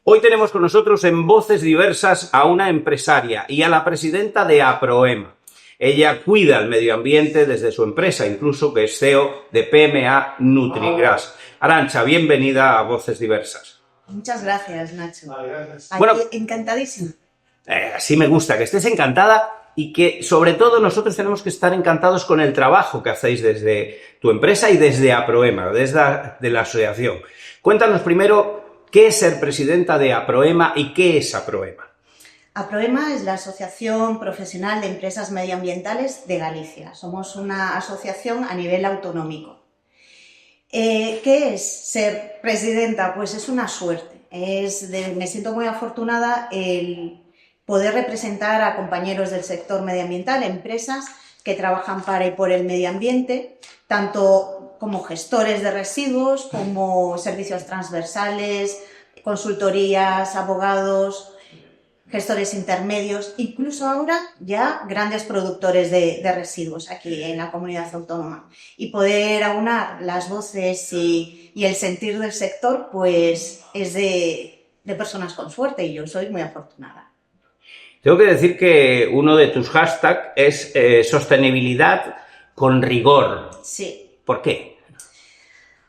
Hoy tenemos con nosotros en Voces Diversas a una empresaria y a la presidenta de APROEMA. Ella cuida el medio ambiente desde su empresa, incluso que es CEO de PMA Nutrigras. Arantxa, bienvenida a Voces Diversas. Muchas gracias, Nacho. Bueno, encantadísima. Así me gusta, que estés encantada y que, sobre todo, nosotros tenemos que estar encantados con el trabajo que hacéis desde tu empresa y desde APROEMA, desde la asociación. Cuéntanos primero qué es ser presidenta de APROEMA y qué es APROEMA. APROEMA es la Asociación Profesional de Empresas Medioambientales de Galicia. Somos una asociación a nivel autonómico. ¿Qué es ser presidenta? Pues es una suerte. Me siento muy afortunada el poder representar a compañeros del sector medioambiental, empresas que trabajan para y por el medio ambiente, tanto como gestores de residuos, como servicios transversales, consultorías, abogados, gestores intermedios, incluso ahora ya grandes productores de residuos aquí en la comunidad autónoma. Y poder aunar las voces y el sentir del sector, pues es de personas con suerte, y yo soy muy afortunada. Tengo que decir que uno de tus hashtags es sostenibilidad con rigor. Sí. ¿Por qué?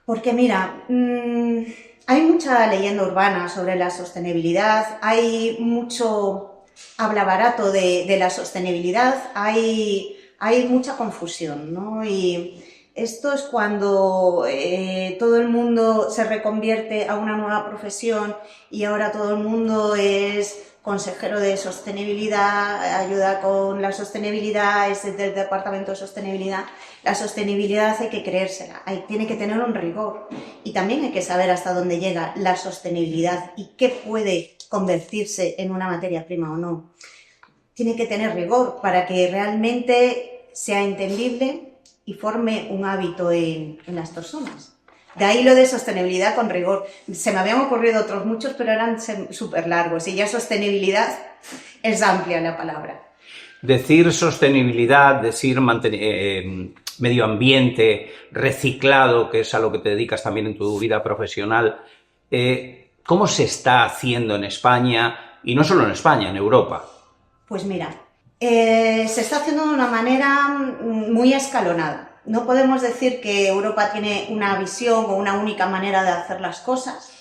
Porque mira, hay mucha leyenda urbana sobre la sostenibilidad, hay mucho habla barato de la sostenibilidad, hay mucha confusión, ¿no? Y esto es cuando todo el mundo se reconvierte a una nueva profesión y ahora todo el mundo es consejero de sostenibilidad, ayuda con la sostenibilidad, es del departamento de sostenibilidad. La sostenibilidad hay que creérsela, tiene que tener un rigor y también hay que saber hasta dónde llega la sostenibilidad y qué puede convertirse en una materia prima o no. Tiene que tener rigor para que realmente sea entendible y forme un hábito en las personas. De ahí lo de sostenibilidad con rigor. Se me habían ocurrido otros muchos, pero eran súper largos. Y ya sostenibilidad es amplia la palabra. Decir sostenibilidad, decir medio ambiente, reciclado, que es a lo que te dedicas también en tu vida profesional, ¿cómo se está haciendo en España? Y no solo en España, en Europa. Pues mira, se está haciendo de una manera muy escalonada. No podemos decir que Europa tiene una visión o una única manera de hacer las cosas.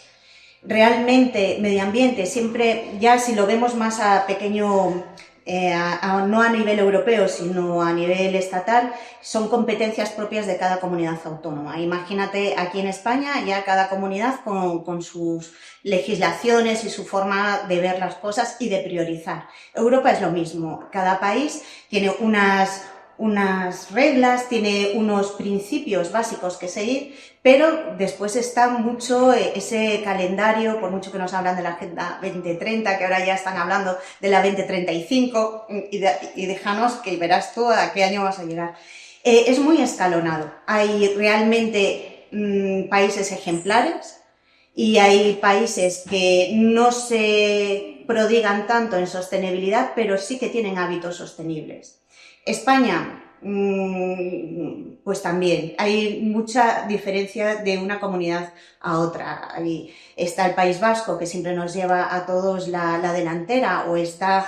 Realmente, medio ambiente, siempre, ya si lo vemos más a pequeño, no a nivel europeo, sino a nivel estatal, son competencias propias de cada comunidad autónoma. Imagínate, aquí en España, ya cada comunidad con sus legislaciones y su forma de ver las cosas y de priorizar. Europa es lo mismo. Cada país tiene unas reglas, tiene unos principios básicos que seguir, pero después está mucho ese calendario, por mucho que nos hablan de la Agenda 2030, que ahora ya están hablando de la 2035, y déjanos que verás tú a qué año vas a llegar. Es muy escalonado. Hay realmente países ejemplares y hay países que no se prodigan tanto en sostenibilidad, pero sí que tienen hábitos sostenibles. España, pues también hay mucha diferencia de una comunidad a otra. Ahí está el País Vasco, que siempre nos lleva a todos la delantera, o está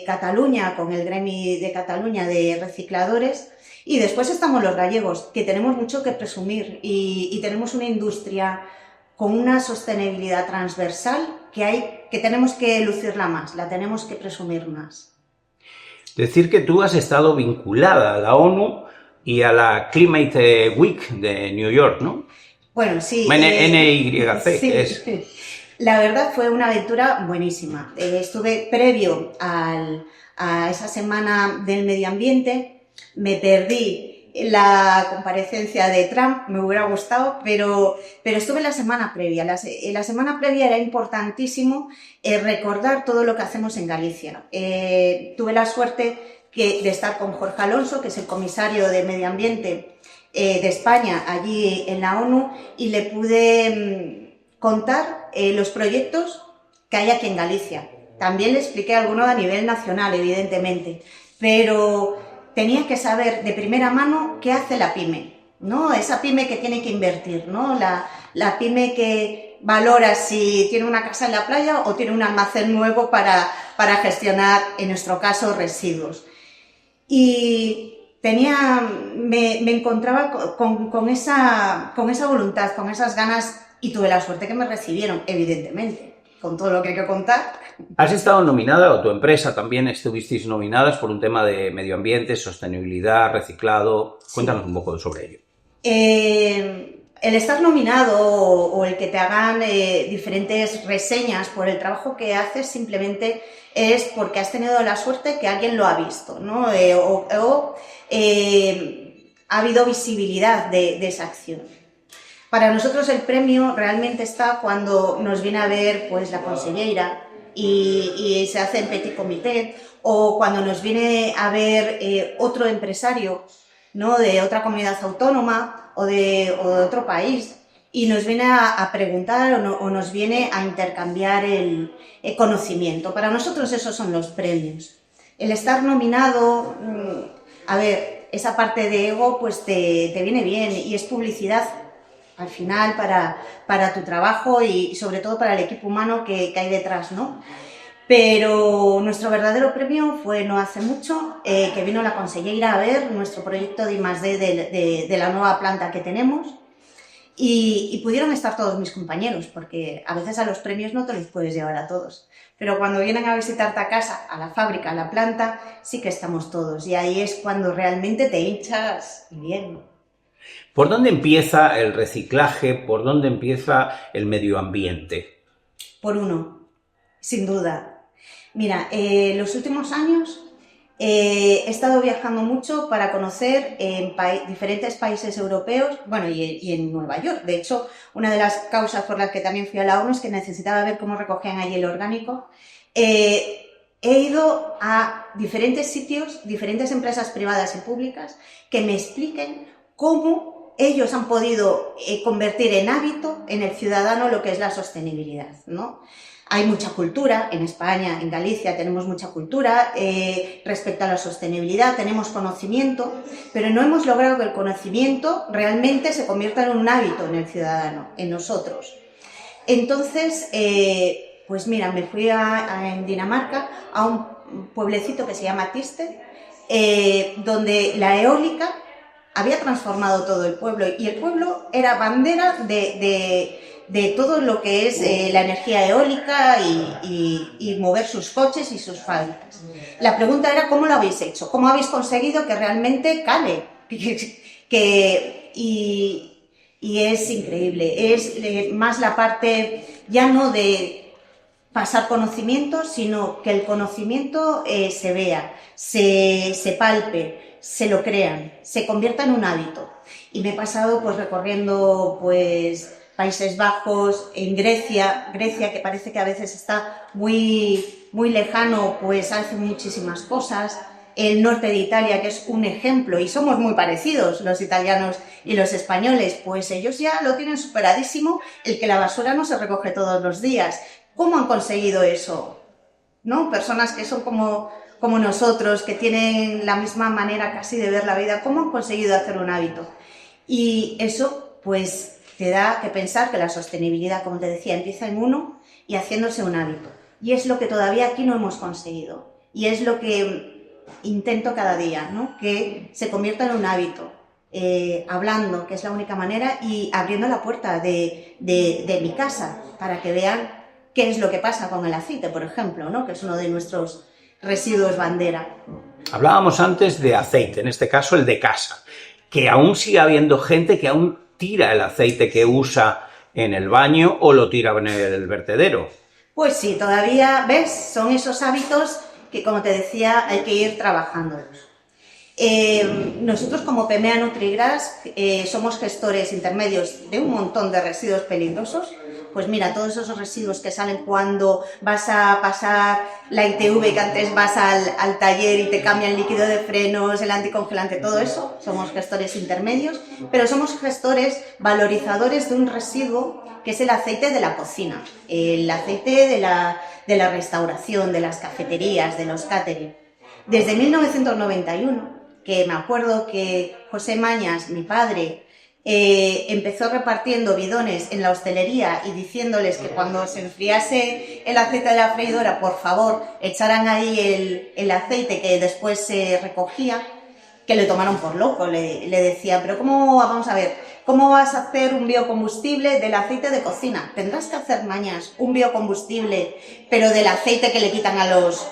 Cataluña, con el Gremi de Cataluña de recicladores, y después estamos los gallegos, que tenemos mucho que presumir y tenemos una industria con una sostenibilidad transversal que tenemos que lucirla más, la tenemos que presumir más. Decir que tú has estado vinculada a la ONU y a la Climate Week de New York, ¿no? Bueno, sí. NYC. Sí. La verdad fue una aventura buenísima. Estuve previo a esa semana del medio ambiente, me perdí la comparecencia de Trump, me hubiera gustado, pero estuve en la semana previa. En la semana previa era importantísimo recordar todo lo que hacemos en Galicia. Tuve la suerte de estar con Jorge Alonso, que es el comisario de Medio Ambiente de España, allí en la ONU, y le pude contar los proyectos que hay aquí en Galicia. También le expliqué algunos a nivel nacional, evidentemente, pero tenía que saber de primera mano qué hace la pyme, ¿no? Esa pyme que tiene que invertir, ¿no? La pyme que valora si tiene una casa en la playa o tiene un almacén nuevo para gestionar, en nuestro caso, residuos. Y me encontraba con esa voluntad, con esas ganas, y tuve la suerte que me recibieron, evidentemente, con todo lo que hay que contar. Has estado nominada, o tu empresa también estuvisteis nominadas por un tema de medio ambiente, sostenibilidad, reciclado. Cuéntanos un poco sobre ello. El estar nominado o el que te hagan diferentes reseñas por el trabajo que haces simplemente es porque has tenido la suerte que alguien lo ha visto, ¿no? Ha habido visibilidad de esa acción. Para nosotros el premio realmente está cuando nos viene a ver pues la consellera y se hace el petit comité, o cuando nos viene a ver otro empresario, ¿no? De otra comunidad autónoma o de otro país, y nos viene a preguntar o nos viene a intercambiar el conocimiento. Para nosotros esos son los premios. El estar nominado, a ver, esa parte de ego pues te viene bien, y es publicidad al final para tu trabajo y sobre todo para el equipo humano que hay detrás, ¿no? Pero nuestro verdadero premio fue no hace mucho, que vino la consellera a ver nuestro proyecto de I+D de la nueva planta que tenemos, y pudieron estar todos mis compañeros, porque a veces a los premios no te los puedes llevar a todos, pero cuando vienen a visitarte a casa, a la fábrica, a la planta, sí que estamos todos, y ahí es cuando realmente te hinchas bien. ¿Por dónde empieza el reciclaje? ¿Por dónde empieza el medio ambiente? Por uno, sin duda. Mira, los últimos años he estado viajando mucho para conocer diferentes países europeos, bueno, y en Nueva York. De hecho, una de las causas por las que también fui a la ONU es que necesitaba ver cómo recogían allí el orgánico. He ido a diferentes sitios, diferentes empresas privadas y públicas, que me expliquen cómo ellos han podido convertir en hábito en el ciudadano lo que es la sostenibilidad, ¿no? Hay mucha cultura, en España, en Galicia tenemos mucha cultura respecto a la sostenibilidad, tenemos conocimiento, pero no hemos logrado que el conocimiento realmente se convierta en un hábito en el ciudadano, en nosotros. Entonces, pues mira, me fui en Dinamarca a un pueblecito que se llama Thisted, donde la eólica había transformado todo el pueblo, y el pueblo era bandera de todo lo que es la energía eólica y mover sus coches y sus fábricas. La pregunta era ¿cómo lo habéis hecho? ¿Cómo habéis conseguido que realmente cale? Y es increíble, es más la parte ya no de pasar conocimiento, sino que el conocimiento se vea, se palpe, se lo crean, se convierta en un hábito. Y me he pasado pues recorriendo pues Países Bajos, en Grecia, que parece que a veces está muy lejano, pues hace muchísimas cosas. El norte de Italia, que es un ejemplo, y somos muy parecidos los italianos y los españoles, pues ellos ya lo tienen superadísimo, el que la basura no se recoge todos los días. ¿Cómo han conseguido eso? ¿No? Personas que son como nosotros, que tienen la misma manera casi de ver la vida, ¿cómo han conseguido hacer un hábito? Y eso, pues, te da que pensar que la sostenibilidad, como te decía, empieza en uno y haciéndose un hábito. Y es lo que todavía aquí no hemos conseguido. Y es lo que intento cada día, ¿no? Que se convierta en un hábito, hablando, que es la única manera, y abriendo la puerta de mi casa para que vean qué es lo que pasa con el aceite, por ejemplo, ¿no? Que es uno de nuestros residuos bandera. Hablábamos antes de aceite, en este caso el de casa, que aún sigue habiendo gente que aún tira el aceite que usa en el baño o lo tira en el vertedero. Pues sí, todavía, ¿ves? Son esos hábitos que, como te decía, hay que ir trabajándolos. Nosotros como PEMEA Nutrigras somos gestores intermedios de un montón de residuos peligrosos. Pues mira, todos esos residuos que salen cuando vas a pasar la ITV, que antes vas al taller y te cambian el líquido de frenos, el anticongelante, todo eso, somos gestores intermedios, pero somos gestores valorizadores de un residuo que es el aceite de la cocina, el aceite de la restauración, de las cafeterías, de los catering. Desde 1991, que me acuerdo que José Mañas, mi padre, empezó repartiendo bidones en la hostelería y diciéndoles que cuando se enfriase el aceite de la freidora, por favor, echaran ahí el aceite que después se recogía, que le tomaron por loco. Le decía, pero ¿cómo, vamos a ver, cómo vas a hacer un biocombustible del aceite de cocina? Tendrás que hacer mañas un biocombustible, pero del aceite que le quitan a los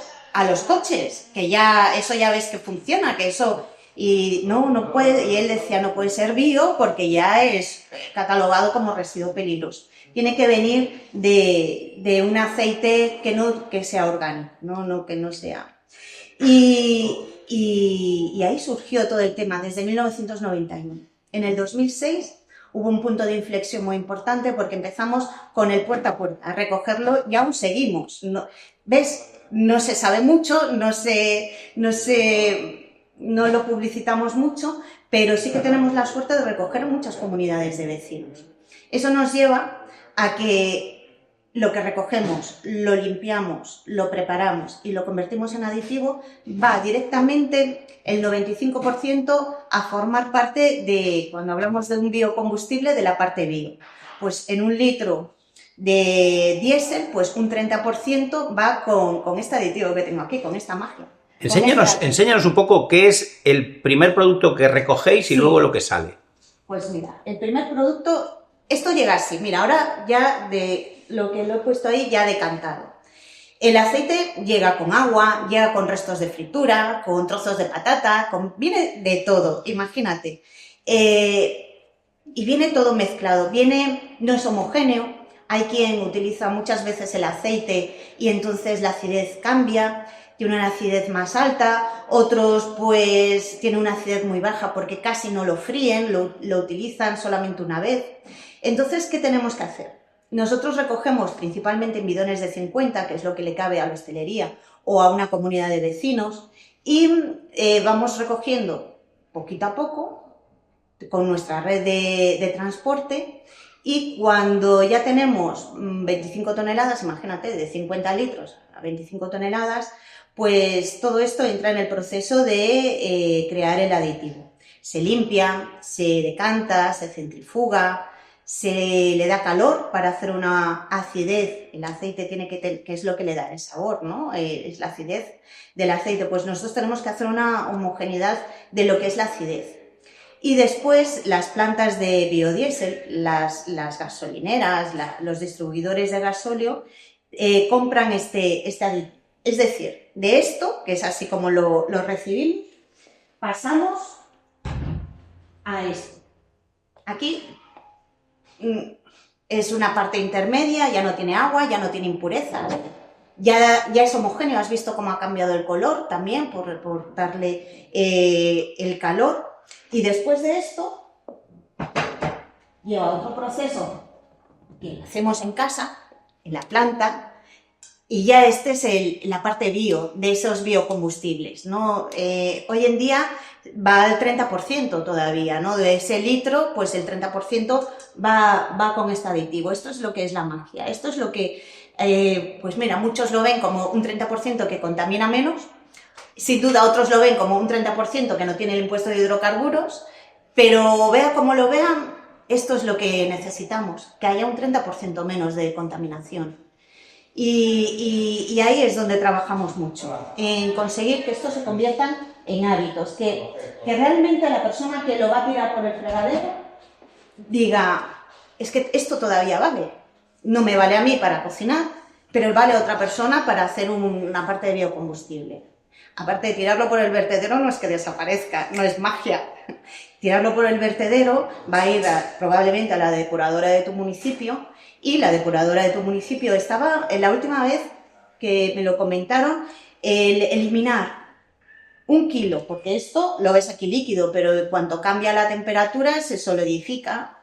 coches, que ya, eso ya ves que funciona, que eso... Y no puede, y él decía, no puede ser bio porque ya es catalogado como residuo peligroso. Tiene que venir de un aceite que sea orgánico, que no sea. Y ahí surgió todo el tema desde 1991. En el 2006 hubo un punto de inflexión muy importante porque empezamos con el puerta a puerta, a recogerlo y aún seguimos. ¿Ves? No se sabe mucho, no lo publicitamos mucho, pero sí que tenemos la suerte de recoger en muchas comunidades de vecinos. Eso nos lleva a que lo que recogemos, lo limpiamos, lo preparamos y lo convertimos en aditivo, va directamente el 95% a formar parte de, cuando hablamos de un biocombustible, de la parte bio. Pues en un litro de diésel, pues un 30% va con este aditivo que tengo aquí, con esta magia. Enséñanos un poco qué es el primer producto que recogéis y luego lo que sale. Pues mira, el primer producto, esto llega así, mira, ahora ya de lo que lo he puesto ahí ya decantado. El aceite llega con agua, llega con restos de fritura, con trozos de patata, viene de todo, imagínate. Y viene todo mezclado, no es homogéneo, hay quien utiliza muchas veces el aceite y entonces la acidez cambia. Tiene una acidez más alta, otros pues tienen una acidez muy baja porque casi no lo fríen, lo utilizan solamente una vez. Entonces, ¿qué tenemos que hacer? Nosotros recogemos principalmente en bidones de 50, que es lo que le cabe a la hostelería o a una comunidad de vecinos, y vamos recogiendo poquito a poco con nuestra red de transporte. Y cuando ya tenemos 25 toneladas, imagínate, de 50 litros a 25 toneladas, pues todo esto entra en el proceso de crear el aditivo. Se limpia, se decanta, se centrifuga, se le da calor para hacer una acidez. El aceite tiene que es lo que le da el sabor, ¿no? Es la acidez del aceite. Pues nosotros tenemos que hacer una homogeneidad de lo que es la acidez. Y después las plantas de biodiesel, las gasolineras, los distribuidores de gasóleo, compran este aditivo. Es decir, de esto, que es así como lo recibimos, pasamos a esto. Aquí es una parte intermedia, ya no tiene agua, ya no tiene impurezas, ya es homogéneo. Has visto cómo ha cambiado el color también por darle el calor. Y después de esto, lleva otro proceso que hacemos en casa, en la planta. Y ya este es la parte bio, de esos biocombustibles, ¿no? Hoy en día va al 30% todavía, ¿no? De ese litro, pues el 30% va con este aditivo. Esto es lo que es la magia. Esto es lo que, pues mira, muchos lo ven como un 30% que contamina menos. Sin duda otros lo ven como un 30% que no tiene el impuesto de hidrocarburos, pero vea como lo vean, esto es lo que necesitamos, que haya un 30% menos de contaminación. Y ahí es donde trabajamos mucho, en conseguir que esto se conviertan en hábitos, que realmente la persona que lo va a tirar por el fregadero diga, es que esto todavía vale, no me vale a mí para cocinar, pero vale a otra persona para hacer una parte de biocombustible. Aparte de tirarlo por el vertedero no es que desaparezca, no es magia. Tirarlo por el vertedero va a ir probablemente a la depuradora de tu municipio, y la depuradora de tu municipio estaba, la última vez que me lo comentaron, el eliminar 1 kilo, porque esto lo ves aquí líquido, pero en cuanto cambia la temperatura se solidifica.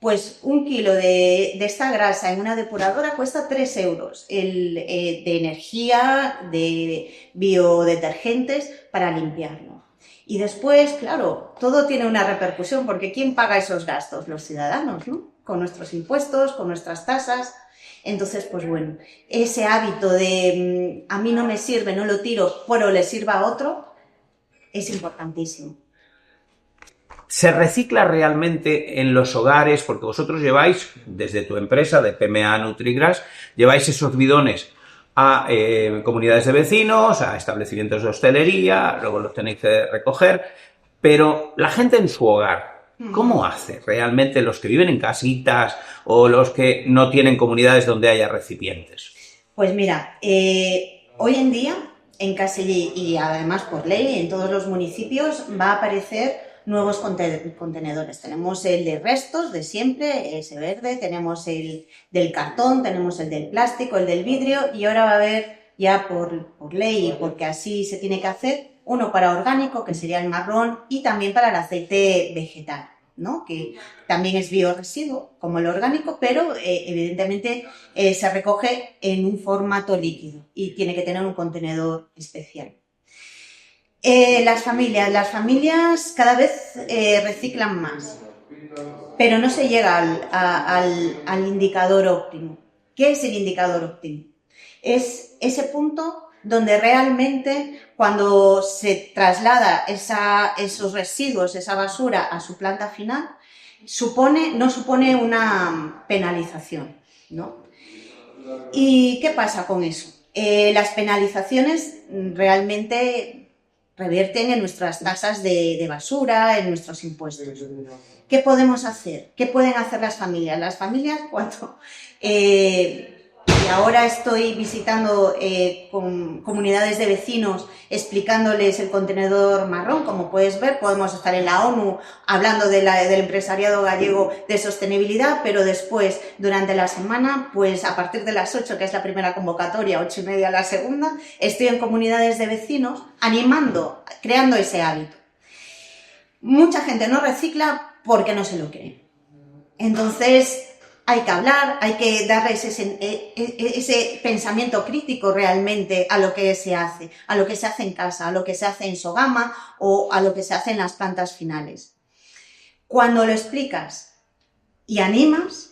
Pues 1 kilo de esta grasa en una depuradora cuesta 3 euros de energía, de biodetergentes para limpiarlo. Y después, claro, todo tiene una repercusión, porque ¿quién paga esos gastos? Los ciudadanos, ¿no? Con nuestros impuestos, con nuestras tasas. Entonces, pues bueno, ese hábito de a mí no me sirve, no lo tiro, pero le sirva a otro, es importantísimo. ¿Se recicla realmente en los hogares? Porque vosotros lleváis, desde tu empresa de PMA Nutrigras, lleváis esos bidones a comunidades de vecinos, a establecimientos de hostelería, luego los tenéis que recoger, pero la gente en su hogar, ¿cómo hace realmente los que viven en casitas o los que no tienen comunidades donde haya recipientes? Pues mira, hoy en día en casi, y además por ley, en todos los municipios va a aparecer nuevos contenedores. Tenemos el de restos de siempre, ese verde, tenemos el del cartón, tenemos el del plástico, el del vidrio, y ahora va a haber ya por ley, porque así se tiene que hacer, uno para orgánico, que sería el marrón, y también para el aceite vegetal, ¿no? Que también es biorresiduo, como el orgánico, pero evidentemente se recoge en un formato líquido y tiene que tener un contenedor especial. Las familias cada vez reciclan más, pero no se llega al indicador óptimo. ¿Qué es el indicador óptimo? Es ese punto donde realmente cuando se traslada esos residuos, esa basura a su planta final, no supone una penalización, ¿no? ¿Y qué pasa con eso? Las penalizaciones realmente revierten en nuestras tasas de basura, en nuestros impuestos. ¿Qué podemos hacer? ¿Qué pueden hacer las familias? Las familias, cuando... y ahora estoy visitando con comunidades de vecinos, explicándoles el contenedor marrón. Como puedes ver, podemos estar en la ONU hablando del empresariado gallego de sostenibilidad, pero después, durante la semana, pues a partir de las 8, que es la primera convocatoria, 8:30 la segunda, estoy en comunidades de vecinos animando, creando ese hábito. Mucha gente no recicla porque no se lo cree. Entonces, hay que hablar, hay que darles ese pensamiento crítico realmente a lo que se hace en casa, a lo que se hace en Sogama o a lo que se hace en las plantas finales. Cuando lo explicas y animas,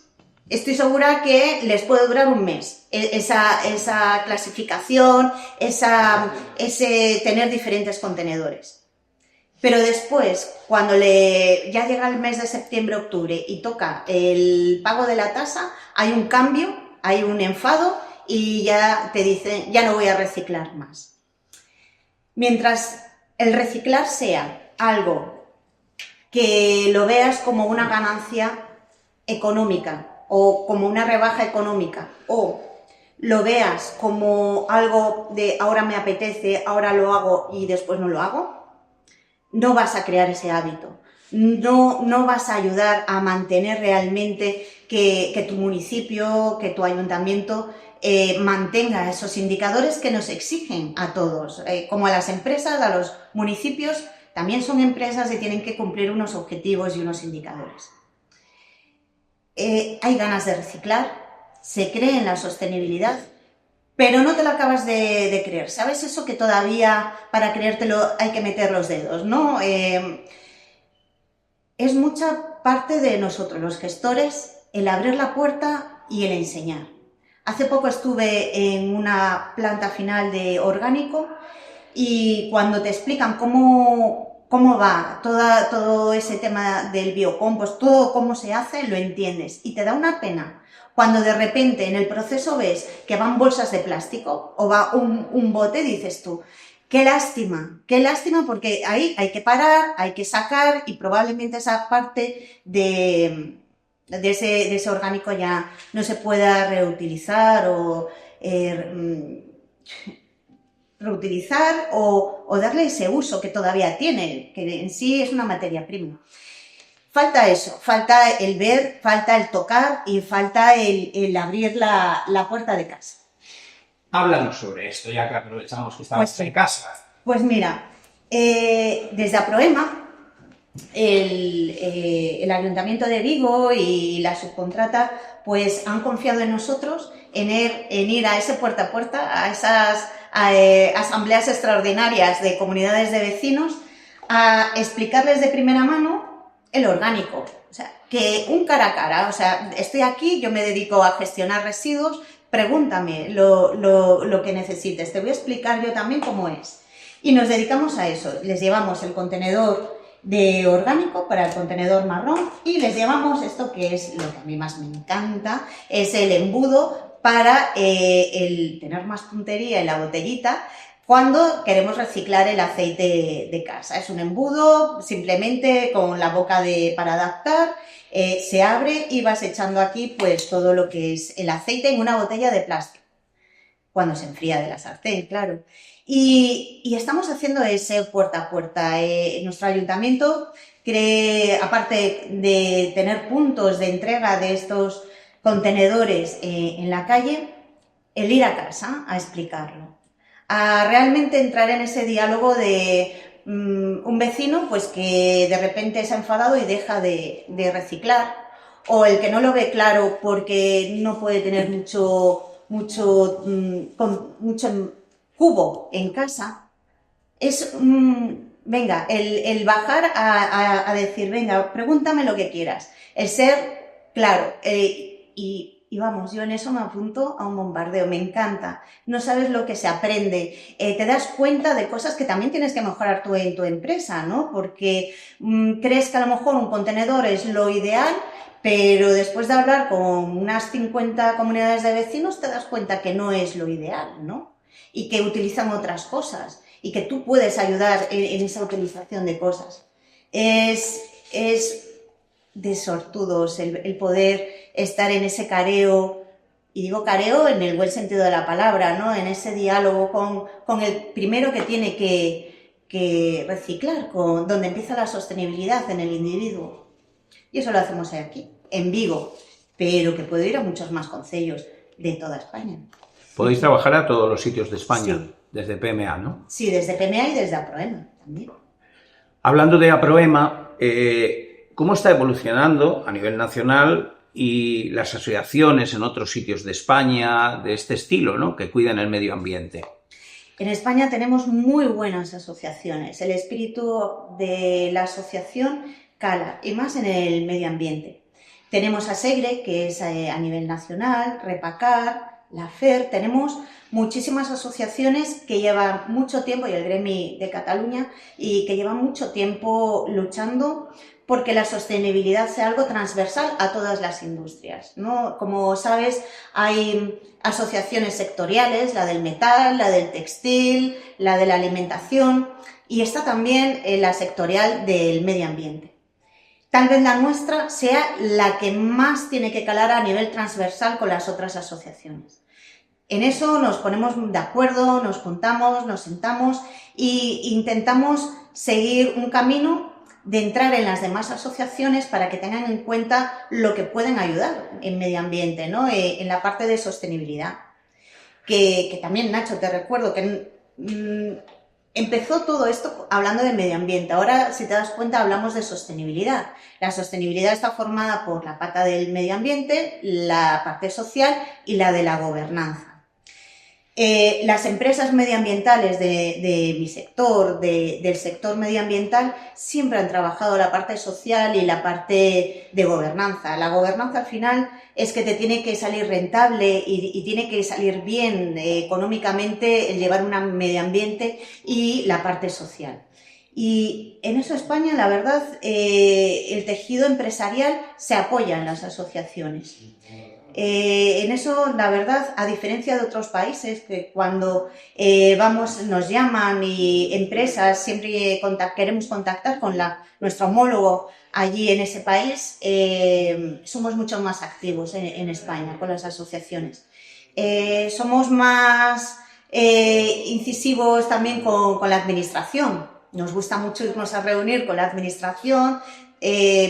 estoy segura que les puede durar un mes esa clasificación, ese tener diferentes contenedores. Pero después, cuando ya llega el mes de septiembre-octubre y toca el pago de la tasa, hay un cambio, hay un enfado y ya te dicen, ya no voy a reciclar más. Mientras el reciclar sea algo que lo veas como una ganancia económica o como una rebaja económica, o lo veas como algo de ahora me apetece, ahora lo hago y después no lo hago, no vas a crear ese hábito, no vas a ayudar a mantener realmente que tu municipio, que tu ayuntamiento mantenga esos indicadores que nos exigen a todos, como a las empresas, a los municipios, también son empresas y tienen que cumplir unos objetivos y unos indicadores. Hay ganas de reciclar, se cree en la sostenibilidad, pero no te lo acabas de creer. ¿Sabes eso que todavía para creértelo hay que meter los dedos, ¿no? Es mucha parte de nosotros, los gestores, el abrir la puerta y el enseñar. Hace poco estuve en una planta final de orgánico y cuando te explican cómo va todo ese tema del biocompost, todo cómo se hace, lo entiendes y te da una pena. Cuando de repente en el proceso ves que van bolsas de plástico o va un bote, dices tú, qué lástima porque ahí hay que parar, hay que sacar y probablemente esa parte de ese orgánico ya no se pueda reutilizar o darle ese uso que todavía tiene, que en sí es una materia prima. Falta eso, falta el ver, falta el tocar y falta el abrir la puerta de casa. Háblanos sobre esto, ya que aprovechamos que estamos en casa. Pues mira, desde Aproema, el Ayuntamiento de Vigo y la subcontrata pues han confiado en nosotros en ir a ese puerta a puerta, a esas asambleas extraordinarias de comunidades de vecinos, a explicarles de primera mano el orgánico, o sea, que un cara a cara, o sea, estoy aquí, yo me dedico a gestionar residuos, pregúntame lo que necesites, te voy a explicar yo también cómo es. Y nos dedicamos a eso, les llevamos el contenedor de orgánico para el contenedor marrón y les llamamos esto, que es lo que a mí más me encanta, es el embudo para el tener más puntería en la botellita cuando queremos reciclar el aceite de casa. Es un embudo simplemente con la boca para adaptar, se abre y vas echando aquí pues todo lo que es el aceite en una botella de plástico, cuando se enfría de la sartén, claro. Y estamos haciendo ese puerta a puerta. Nuestro ayuntamiento cree, aparte de tener puntos de entrega de estos contenedores en la calle, el ir a casa a explicarlo, a realmente entrar en ese diálogo de un vecino pues que de repente se ha enfadado y deja de reciclar, o el que no lo ve claro porque no puede tener mucho cubo en casa. Es, venga, el bajar a decir, venga, pregúntame lo que quieras, el ser claro, y vamos, yo en eso me apunto a un bombardeo, me encanta, no sabes lo que se aprende, te das cuenta de cosas que también tienes que mejorar tú en tu empresa, ¿no? Porque crees que a lo mejor un contenedor es lo ideal, pero después de hablar con unas 50 comunidades de vecinos te das cuenta que no es lo ideal, ¿no? Y que utilizan otras cosas y que tú puedes ayudar en esa utilización de cosas. Es de sortudos el poder estar en ese careo, y digo careo en el buen sentido de la palabra, ¿no? En ese diálogo con el primero que tiene que reciclar, donde empieza la sostenibilidad en el individuo. Y eso lo hacemos aquí, en Vigo, pero que puede ir a muchos más concellos de toda España. Podéis trabajar a todos los sitios de España, sí, desde PMA, ¿no? Sí, desde PMA y desde APROEMA también. Hablando de APROEMA, ¿cómo está evolucionando a nivel nacional y las asociaciones en otros sitios de España de este estilo, ¿no?, que cuidan el medio ambiente? En España tenemos muy buenas asociaciones. El espíritu de la asociación cala, y más en el medio ambiente. Tenemos a SEGRE, que es a nivel nacional, Repacar, la FER, tenemos muchísimas asociaciones que llevan mucho tiempo, y el Gremi de Cataluña, y que llevan mucho tiempo luchando porque la sostenibilidad sea algo transversal a todas las industrias, ¿no? Como sabes, hay asociaciones sectoriales, la del metal, la del textil, la de la alimentación, y está también la sectorial del medio ambiente. Tal vez la nuestra sea la que más tiene que calar a nivel transversal con las otras asociaciones. En eso nos ponemos de acuerdo, nos juntamos, nos sentamos e intentamos seguir un camino de entrar en las demás asociaciones para que tengan en cuenta lo que pueden ayudar en medio ambiente, ¿no? En la parte de sostenibilidad. Que también, Nacho, te recuerdo que empezó todo esto hablando de medio ambiente. Ahora, si te das cuenta, hablamos de sostenibilidad. La sostenibilidad está formada por la pata del medio ambiente, la parte social y la de la gobernanza. Las empresas medioambientales de mi sector, del sector medioambiental, siempre han trabajado la parte social y la parte de gobernanza. La gobernanza al final es que te tiene que salir rentable y tiene que salir bien económicamente el llevar un medio ambiente y la parte social. Y en eso España, la verdad, el tejido empresarial se apoya en las asociaciones. En eso, la verdad, a diferencia de otros países, que cuando nos llaman y empresas siempre queremos contactar con nuestro homólogo allí en ese país, somos mucho más activos en España con las asociaciones. Somos más incisivos también con la administración. Nos gusta mucho irnos a reunir con la administración,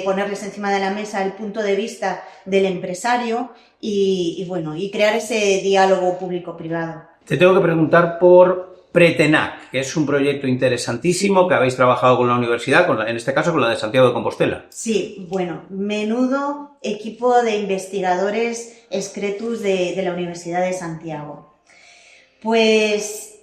ponerles encima de la mesa el punto de vista del empresario y crear ese diálogo público-privado. Te tengo que preguntar por Pretenac, que es un proyecto interesantísimo que habéis trabajado con la universidad, en este caso con la de Santiago de Compostela. Sí, bueno, menudo equipo de investigadores Scretus de la Universidad de Santiago. Pues,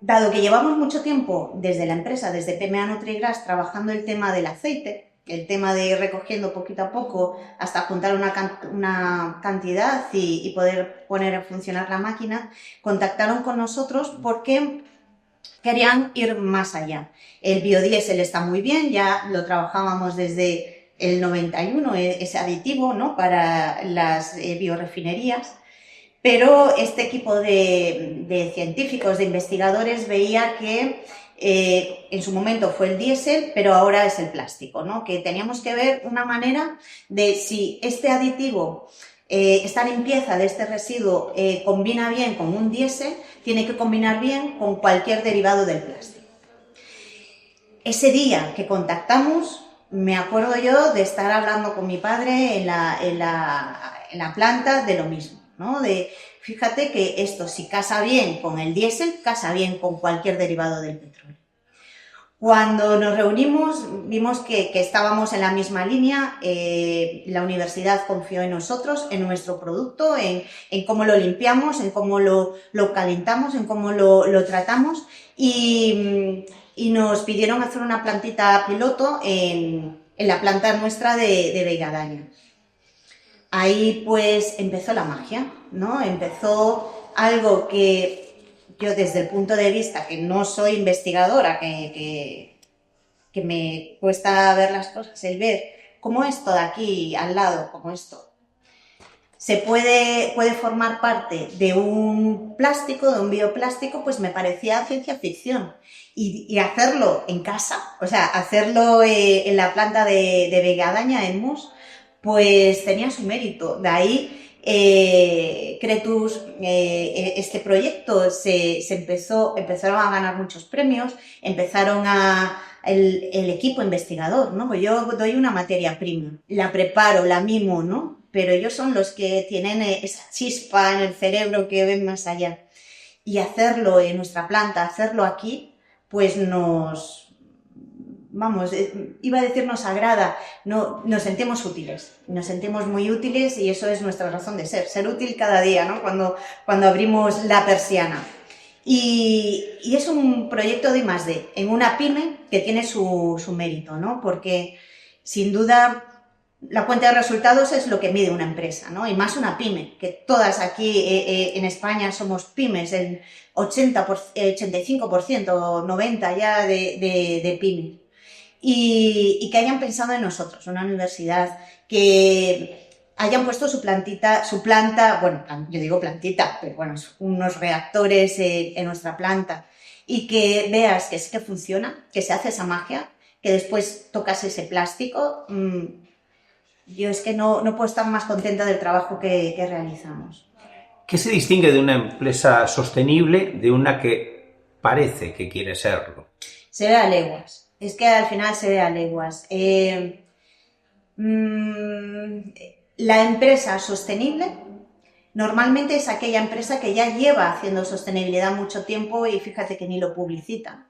dado que llevamos mucho tiempo desde la empresa, desde PMA Nutrigras, trabajando el tema del aceite, el tema de ir recogiendo poquito a poco hasta juntar una cantidad y poder poner a funcionar la máquina, contactaron con nosotros porque querían ir más allá. El biodiesel está muy bien, ya lo trabajábamos desde el 91, ese aditivo, ¿no?, para las biorefinerías, pero este equipo de científicos, de investigadores, veía que en su momento fue el diésel, pero ahora es el plástico, ¿no?, que teníamos que ver una manera de si este aditivo, esta limpieza de este residuo combina bien con un diésel, tiene que combinar bien con cualquier derivado del plástico. Ese día que contactamos, me acuerdo yo de estar hablando con mi padre en la planta de lo mismo, ¿no? De, fíjate que esto, si casa bien con el diésel, casa bien con cualquier derivado del petróleo. Cuando nos reunimos, vimos que estábamos en la misma línea. La universidad confió en nosotros, en nuestro producto, en cómo lo limpiamos, en cómo lo calentamos, en cómo lo tratamos, y nos pidieron hacer una plantita piloto en la planta nuestra de Beigadaña. Ahí pues empezó la magia, ¿no? Empezó algo que yo, desde el punto de vista que no soy investigadora, que me cuesta ver las cosas, el ver cómo esto de aquí al lado, como esto, se puede formar parte de un plástico, de un bioplástico, pues me parecía ciencia ficción. Y hacerlo en casa, o sea, hacerlo en la planta de Beigadaña, en Mos, pues tenía su mérito. De ahí Cretus, este proyecto empezaron a ganar muchos premios, el equipo investigador, ¿no? Pues yo doy una materia prima, la preparo, la mimo, ¿no? Pero ellos son los que tienen esa chispa en el cerebro que ven más allá. Y hacerlo en nuestra planta, hacerlo aquí, pues iba a decir nos agrada, no, nos sentimos útiles, nos sentimos muy útiles, y eso es nuestra razón de ser útil cada día, ¿no?, cuando abrimos la persiana. Y es un proyecto de I+D, en una pyme que tiene su mérito, ¿no?, porque sin duda la cuenta de resultados es lo que mide una empresa, ¿no?, y más una pyme, que todas aquí en España somos pymes, el 85%, 90% ya de pymes. Y que hayan pensado en nosotros, una universidad, que hayan puesto su planta, bueno, yo digo plantita, pero bueno, unos reactores en nuestra planta, y que veas que sí que funciona, que se hace esa magia, que después tocas ese plástico. Yo es que no puedo estar más contenta del trabajo que realizamos. ¿Qué se distingue de una empresa sostenible de una que parece que quiere serlo? Se ve a leguas. Es que al final se ve a leguas. La empresa sostenible normalmente es aquella empresa que ya lleva haciendo sostenibilidad mucho tiempo, y fíjate que ni lo publicita.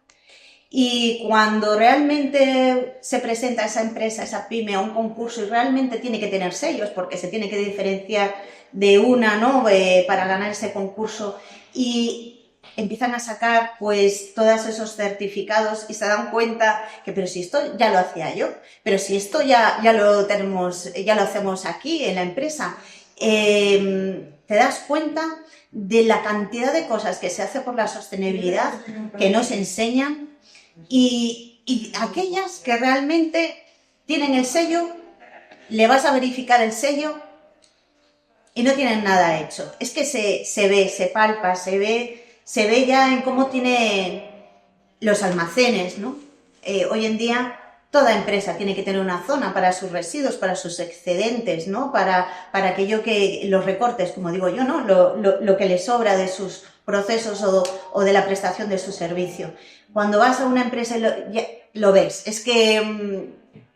Y cuando realmente se presenta esa empresa, esa pyme, a un concurso, y realmente tiene que tener sellos, porque se tiene que diferenciar de una, ¿no?, para ganar ese concurso, y empiezan a sacar pues todos esos certificados, y se dan cuenta que, pero si esto ya lo hacía yo, pero si esto ya lo tenemos, ya lo hacemos aquí en la empresa, te das cuenta de la cantidad de cosas que se hace por la sostenibilidad, que nos enseñan, y aquellas que realmente tienen el sello, le vas a verificar el sello y no tienen nada hecho. Es que se ve, se palpa, se ve ya en cómo tienen los almacenes, ¿no? Hoy en día toda empresa tiene que tener una zona para sus residuos, para sus excedentes, ¿no?, para aquello que los recortes, como digo yo, ¿no?, lo que les sobra de sus procesos o de la prestación de su servicio. Cuando vas a una empresa lo ves. Es que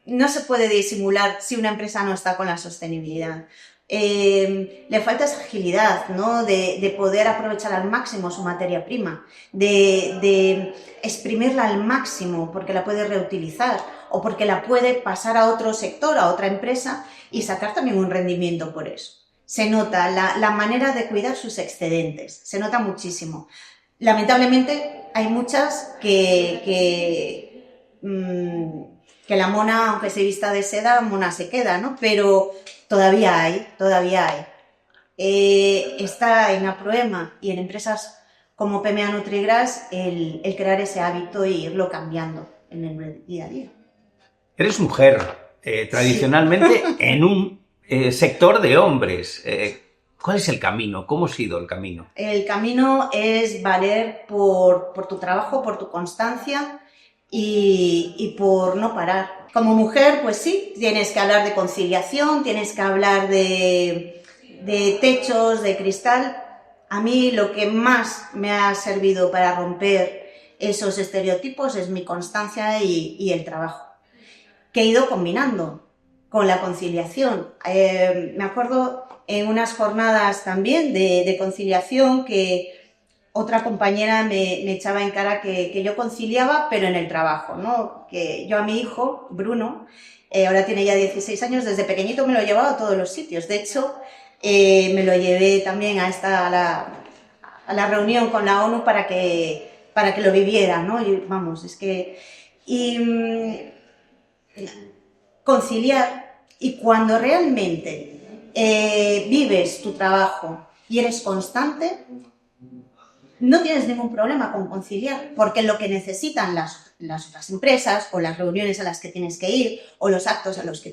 no se puede disimular si una empresa no está con la sostenibilidad. Le falta esa agilidad, ¿no?, de poder aprovechar al máximo su materia prima, de exprimirla al máximo, porque la puede reutilizar o porque la puede pasar a otro sector, a otra empresa, y sacar también un rendimiento por eso. Se nota la manera de cuidar sus excedentes, se nota muchísimo. Lamentablemente hay muchas que la mona, aunque se vista de seda, mona se queda, ¿no?, pero todavía hay. Está en Aproema y en empresas como PMA NutriGrass el crear ese hábito e irlo cambiando en el día a día. Eres mujer, tradicionalmente sí. En un sector de hombres. ¿Cuál es el camino? ¿Cómo ha sido el camino? El camino es valer por tu trabajo, por tu constancia y por no parar. Como mujer, pues sí, tienes que hablar de conciliación, tienes que hablar de techos, de cristal. A mí lo que más me ha servido para romper esos estereotipos es mi constancia y el trabajo, que he ido combinando con la conciliación. Me acuerdo en unas jornadas también de conciliación que otra compañera me echaba en cara que yo conciliaba, pero en el trabajo, ¿no? Que yo a mi hijo, Bruno, ahora tiene ya 16 años, desde pequeñito me lo llevaba a todos los sitios. De hecho, me lo llevé también a la reunión con la ONU para que lo viviera, ¿no? Y vamos, es que... conciliar, y cuando realmente vives tu trabajo y eres constante, no tienes ningún problema con conciliar, porque lo que necesitan las otras empresas o las reuniones a las que tienes que ir o los actos a los que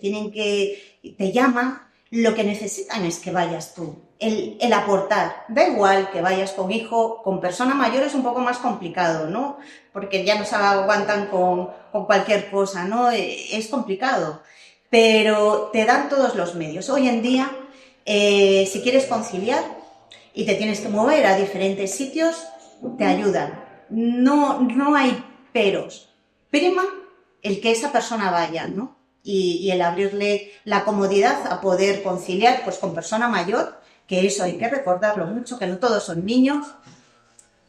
te llaman, lo que necesitan es que vayas tú, el aportar. Da igual que vayas con hijo, con persona mayor es un poco más complicado, ¿no? Porque ya no se aguantan con cualquier cosa, ¿no? Es complicado, pero te dan todos los medios. Hoy en día, si quieres conciliar y te tienes que mover a diferentes sitios, te ayudan. No hay peros. Prima el que esa persona vaya, ¿no? Y el abrirle la comodidad a poder conciliar pues con persona mayor, que eso hay que recordarlo mucho, que no todos son niños.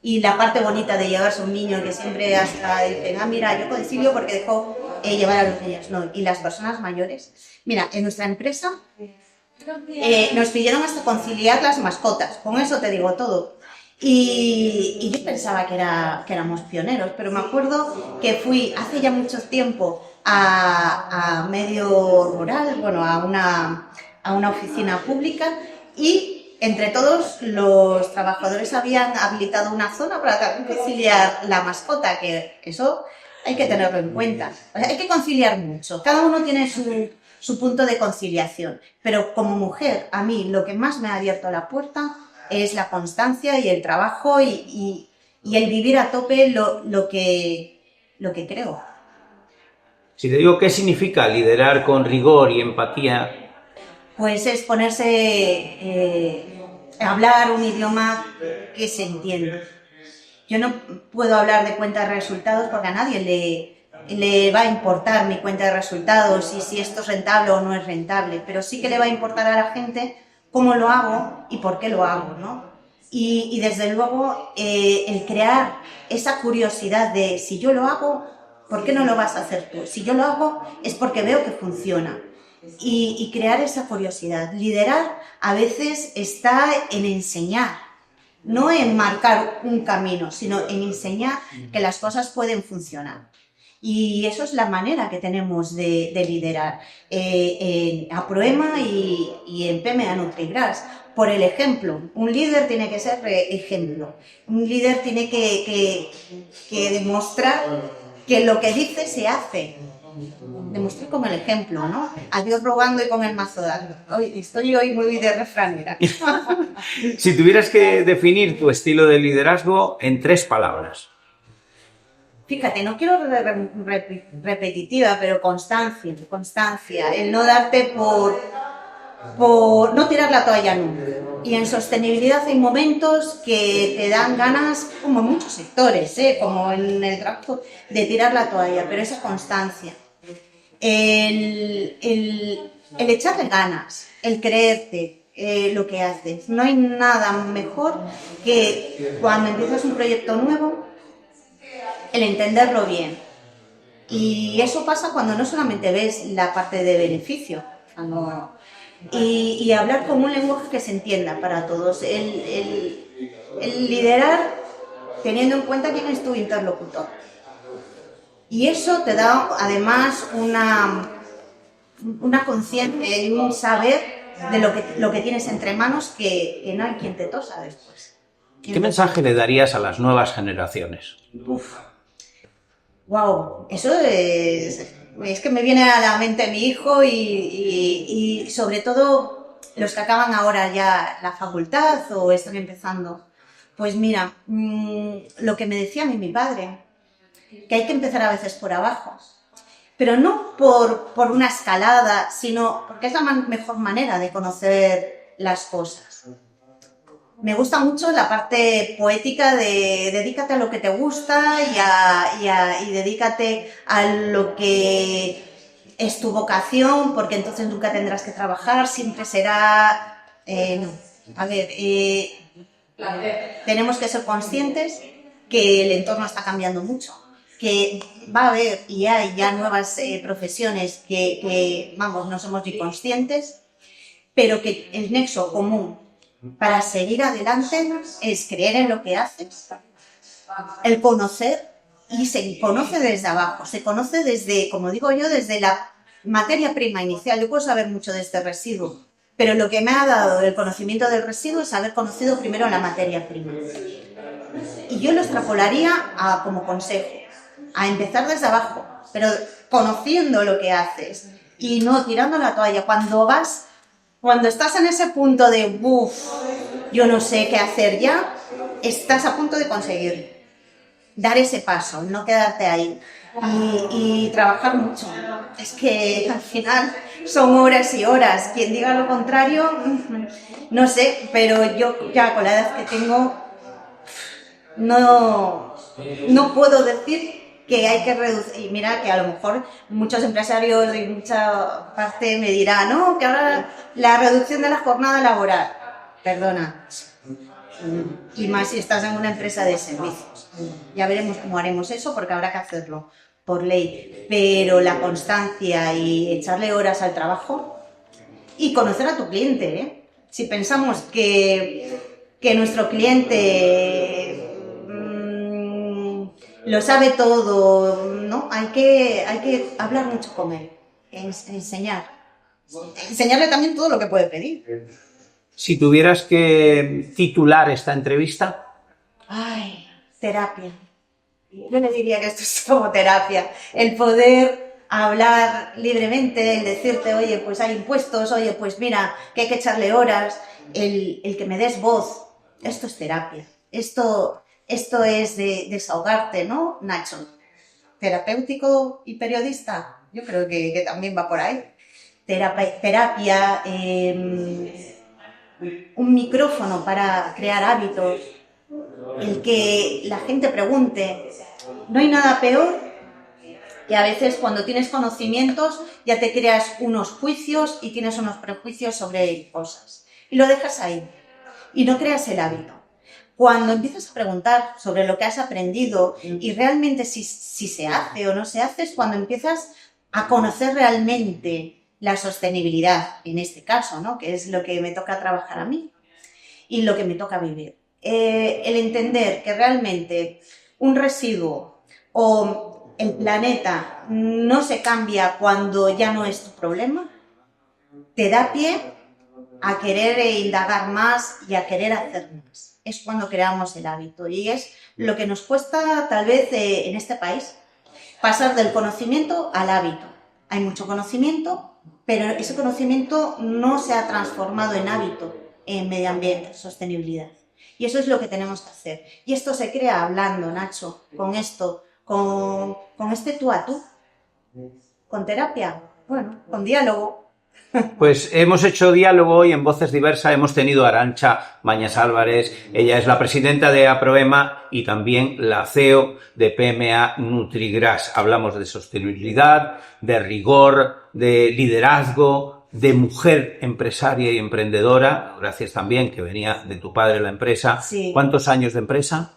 Y la parte bonita de llevarse a un niño, que siempre hasta dicen, mira, yo concilio porque dejo llevar a los niños. No, y las personas mayores. Mira, en nuestra empresa nos pidieron hasta conciliar las mascotas, con eso te digo todo. Y yo pensaba que éramos pioneros, pero me acuerdo que fui hace ya mucho tiempo a medio rural, bueno, a una oficina pública, y entre todos los trabajadores habían habilitado una zona para conciliar la mascota, que eso hay que tenerlo en cuenta. O sea, hay que conciliar mucho, cada uno tiene su punto de conciliación, pero como mujer, a mí lo que más me ha abierto la puerta es la constancia y el trabajo y el vivir a tope lo que creo. Si te digo qué significa liderar con rigor y empatía... Pues es ponerse a hablar un idioma que se entienda. Yo no puedo hablar de cuenta de resultados porque a nadie le va a importar mi cuenta de resultados y si esto es rentable o no es rentable, pero sí que le va a importar a la gente cómo lo hago y por qué lo hago, ¿no? Y desde luego el crear esa curiosidad de si yo lo hago, ¿por qué no lo vas a hacer tú? Si yo lo hago es porque veo que funciona. Y crear esa curiosidad. Liderar a veces está en enseñar, no en marcar un camino, sino en enseñar que las cosas pueden funcionar. Y eso es la manera que tenemos de liderar en Aproema y en PMA NutriGrass. Por el ejemplo, un líder tiene que ser ejemplo. Un líder tiene que demostrar que lo que dice se hace. Demostrar con el ejemplo, ¿no? A Dios rogando y con el mazo dando. Estoy hoy muy de refranera. Si tuvieras que definir tu estilo de liderazgo en 3 palabras. Fíjate, no quiero repetitiva, pero constancia, el no darte por no tirar la toalla nunca. Y en sostenibilidad hay momentos que te dan ganas, como en muchos sectores, como en el trabajo, de tirar la toalla, pero esa constancia. El echarle ganas, el creerte lo que haces. No hay nada mejor que cuando empiezas un proyecto nuevo, el entenderlo bien. Y eso pasa cuando no solamente ves la parte de beneficio, y hablar con un lenguaje que se entienda para todos. El liderar teniendo en cuenta quién es tu interlocutor. Y eso te da además una conciencia y un saber de lo que tienes entre manos que no hay quien te tosa después. ¿Qué mensaje le darías a las nuevas generaciones? Wow, eso es que me viene a la mente mi hijo y sobre todo los que acaban ahora ya la facultad o están empezando. Pues mira, lo que me decía a mí mi padre, que hay que empezar a veces por abajo, pero no por una escalada, sino porque es la mejor manera de conocer las cosas. Me gusta mucho la parte poética de dedícate a lo que te gusta y dedícate a lo que es tu vocación, porque entonces nunca tendrás que trabajar, siempre será... no. A ver, tenemos que ser conscientes que el entorno está cambiando mucho, que va a haber y hay ya nuevas profesiones que, vamos, no somos ni conscientes, pero que el nexo común para seguir adelante es creer en lo que haces, el conocer, y se conoce desde abajo, se conoce desde, como digo yo, desde la materia prima inicial. Yo puedo saber mucho de este residuo, pero lo que me ha dado el conocimiento del residuo es haber conocido primero la materia prima. Y yo lo extrapolaría como consejo, a empezar desde abajo, pero conociendo lo que haces y no tirando la toalla. Cuando estás en ese punto de, yo no sé qué hacer ya, estás a punto de conseguir dar ese paso, no quedarte ahí y trabajar mucho. Es que al final son horas y horas. Quien diga lo contrario, no sé, pero yo ya con la edad que tengo, no puedo decir que hay que reducir. Y mira que a lo mejor muchos empresarios y mucha parte me dirán, no, que ahora la reducción de la jornada laboral. Perdona. Y más si estás en una empresa de servicios. Ya veremos cómo haremos eso, porque habrá que hacerlo por ley. Pero la constancia y echarle horas al trabajo y conocer a tu cliente, ¿eh? Si pensamos que nuestro cliente lo sabe todo, ¿no? Hay que hablar mucho con él, enseñarle también todo lo que puede pedir. Si tuvieras que titular esta entrevista... Ay, terapia. Yo le diría que esto es como terapia. El poder hablar libremente, el decirte, oye, pues hay impuestos, oye, pues mira, que hay que echarle horas, el que me des voz. Esto es terapia. Esto es de desahogarte, ¿no, Nacho? Terapéutico y periodista, yo creo que también va por ahí. Terapia, un micrófono para crear hábitos, el que la gente pregunte. No hay nada peor que a veces cuando tienes conocimientos ya te creas unos juicios y tienes unos prejuicios sobre cosas y lo dejas ahí y no creas el hábito. Cuando empiezas a preguntar sobre lo que has aprendido y realmente si se hace o no se hace, es cuando empiezas a conocer realmente la sostenibilidad, en este caso, ¿no? Que es lo que me toca trabajar a mí y lo que me toca vivir. El entender que realmente un residuo o el planeta no se cambia cuando ya no es tu problema, te da pie a querer indagar más y a querer hacer más. Es cuando creamos el hábito y es lo que nos cuesta tal vez en este país, pasar del conocimiento al hábito. Hay mucho conocimiento, pero ese conocimiento no se ha transformado en hábito, en medio ambiente, sostenibilidad. Y eso es lo que tenemos que hacer. Y esto se crea hablando, Nacho, con esto, con este tú a tú, con terapia, bueno, con diálogo. Pues hemos hecho diálogo hoy en Voces Diversas, hemos tenido a Arantxa Mañas Álvarez, ella es la presidenta de APROEMA y también la CEO de PMA Nutrigras. Hablamos de sostenibilidad, de rigor, de liderazgo, de mujer empresaria y emprendedora, gracias también que venía de tu padre la empresa. Sí. ¿Cuántos años de empresa?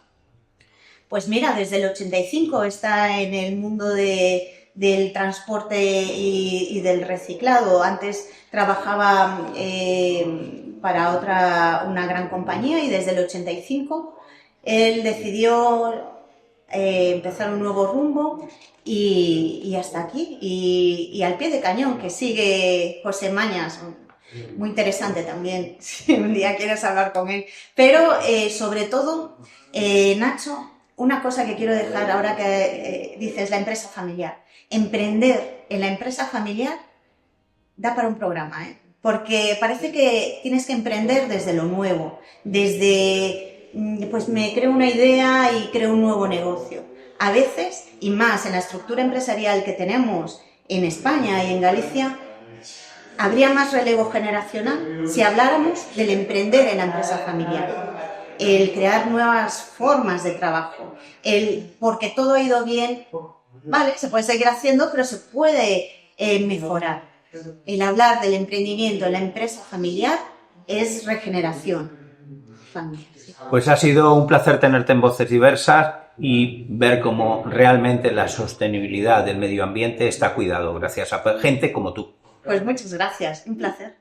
Pues mira, desde el 85 está en el mundo del transporte y del reciclado. Antes trabajaba para una gran compañía y desde el 85 él decidió empezar un nuevo rumbo y hasta aquí. Y al pie de cañón, que sigue José Mañas. muy interesante también, si un día quieres hablar con él. Pero sobre todo, Nacho, una cosa que quiero dejar ahora que dices la empresa familiar. Emprender en la empresa familiar da para un programa, ¿eh? Porque parece que tienes que emprender desde lo nuevo, desde, pues me creo una idea y creo un nuevo negocio. A veces, y más en la estructura empresarial que tenemos en España y en Galicia, habría más relevo generacional si habláramos del emprender en la empresa familiar, el crear nuevas formas de trabajo, porque todo ha ido bien, vale, se puede seguir haciendo, pero se puede mejorar. El hablar del emprendimiento en la empresa familiar es regeneración familiar. Sí. Pues ha sido un placer tenerte en Voces Diversas y ver cómo realmente la sostenibilidad del medio ambiente está cuidado gracias a gente como tú. Pues muchas gracias, un placer.